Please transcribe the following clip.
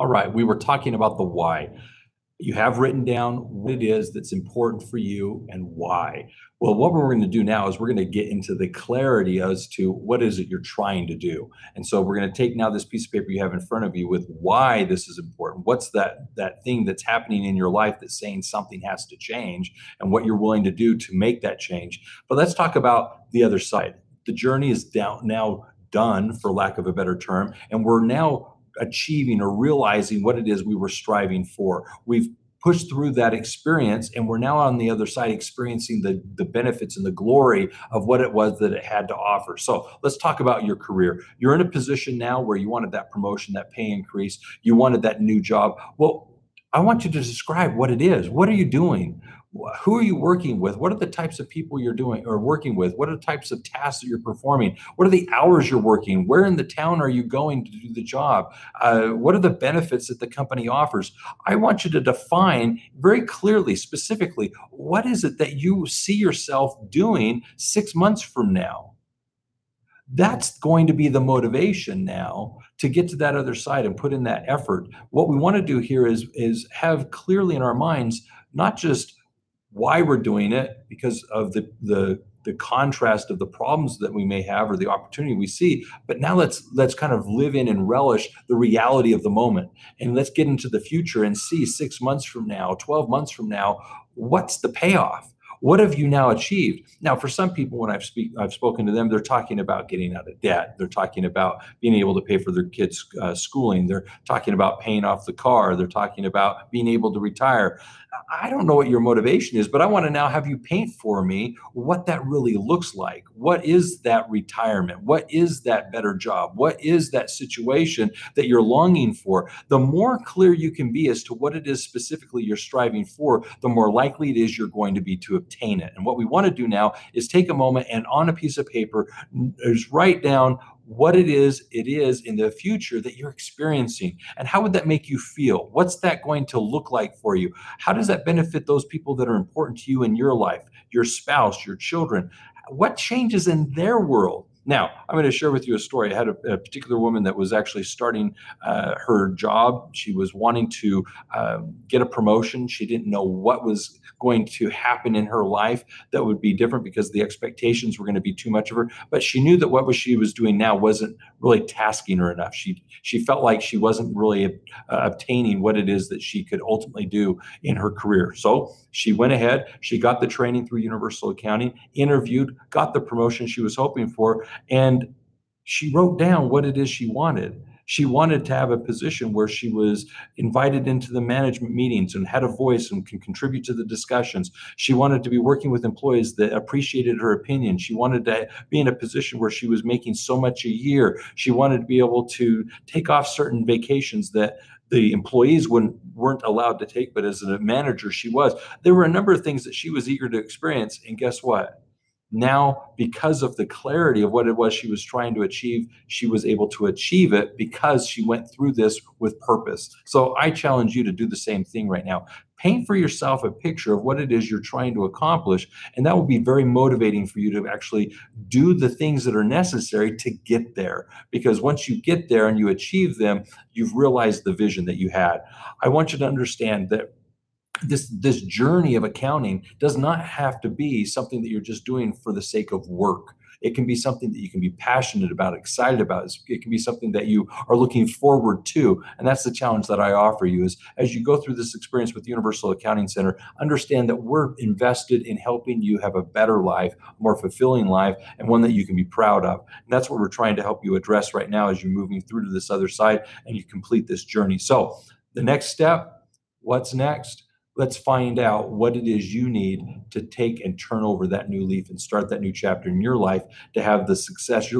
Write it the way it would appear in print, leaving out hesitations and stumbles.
All right, we were talking about the why. You have written down what it is that's important for you and why. Well, what we're going to do now is we're going to get into the clarity as to what is it you're trying to do. And so we're going to take now this piece of paper you have in front of you with why this is important. What's that thing that's happening in your life that's saying something has to change and what you're willing to do to make that change. But let's talk about the other side. The journey is now done, for lack of a better term, and we're now achieving or realizing what it is we were striving for. We've pushed through that experience and we're now on the other side experiencing the benefits and the glory of what it was that it had to offer. So let's talk about your career. You're in a position now where you wanted that promotion, that pay increase, you wanted that new job. Well, I want you to describe what it is. What are you doing? Who are you working with? What are the types of people you're doing or working with? What are the types of tasks that you're performing? What are the hours you're working? Where in the town are you going to do the job? What are the benefits that the company offers? I want you to define very clearly, specifically, what is it that you see yourself doing 6 months from now? That's going to be the motivation now to get to that other side and put in that effort. What we want to do here is have clearly in our minds, not just why we're doing it because of the contrast of the problems that we may have or the opportunity we see, but now let's kind of live in and relish the reality of the moment, and let's get into the future and see 6 months from now, 12 months from now, what's the payoff. What have you now achieved? Now, for some people, when I've spoken to them, they're talking about getting out of debt. They're talking about being able to pay for their kids' schooling. They're talking about paying off the car. They're talking about being able to retire. I don't know what your motivation is, but I want to now have you paint for me what that really looks like. What is that retirement? What is that better job? What is that situation that you're longing for? The more clear you can be as to what it is specifically you're striving for, the more likely it is you're going to be to obtain it. And what we want to do now is take a moment and on a piece of paper, is write down what it is in the future that you're experiencing. And how would that make you feel? What's that going to look like for you? How does that benefit those people that are important to you in your life, your spouse, your children? What changes in their world? Now, I'm going to share with you a story. I had a particular woman that was actually starting her job. She was wanting to get a promotion. She didn't know what was going to happen in her life that would be different because the expectations were going to be too much of her. But she knew that what she was doing now wasn't really tasking her enough. She felt like she wasn't really obtaining what it is that she could ultimately do in her career. So she went ahead. She got the training through Universal Accounting, interviewed, got the promotion she was hoping for, and she wrote down what it is she wanted. She wanted to have a position where she was invited into the management meetings and had a voice and can contribute to the discussions. She wanted to be working with employees that appreciated her opinion. She wanted to be in a position where she was making so much a year. She wanted to be able to take off certain vacations that the employees weren't allowed to take, but as a manager, she was. There were a number of things that she was eager to experience, and guess what? Now, because of the clarity of what it was she was trying to achieve, she was able to achieve it because she went through this with purpose. So I challenge you to do the same thing right now. Paint for yourself a picture of what it is you're trying to accomplish, and that will be very motivating for you to actually do the things that are necessary to get there. Because once you get there and you achieve them, you've realized the vision that you had. I want you to understand that this journey of accounting does not have to be something that you're just doing for the sake of work. It can be something that you can be passionate about, excited about. It can be something that you are looking forward to. And that's the challenge that I offer you is as you go through this experience with Universal Accounting Center, understand that we're invested in helping you have a better life, a more fulfilling life, and one that you can be proud of. And that's what we're trying to help you address right now as you're moving through to this other side and you complete this journey. So the next step, what's next? Let's find out what it is you need to take and turn over that new leaf and start that new chapter in your life to have the success you're looking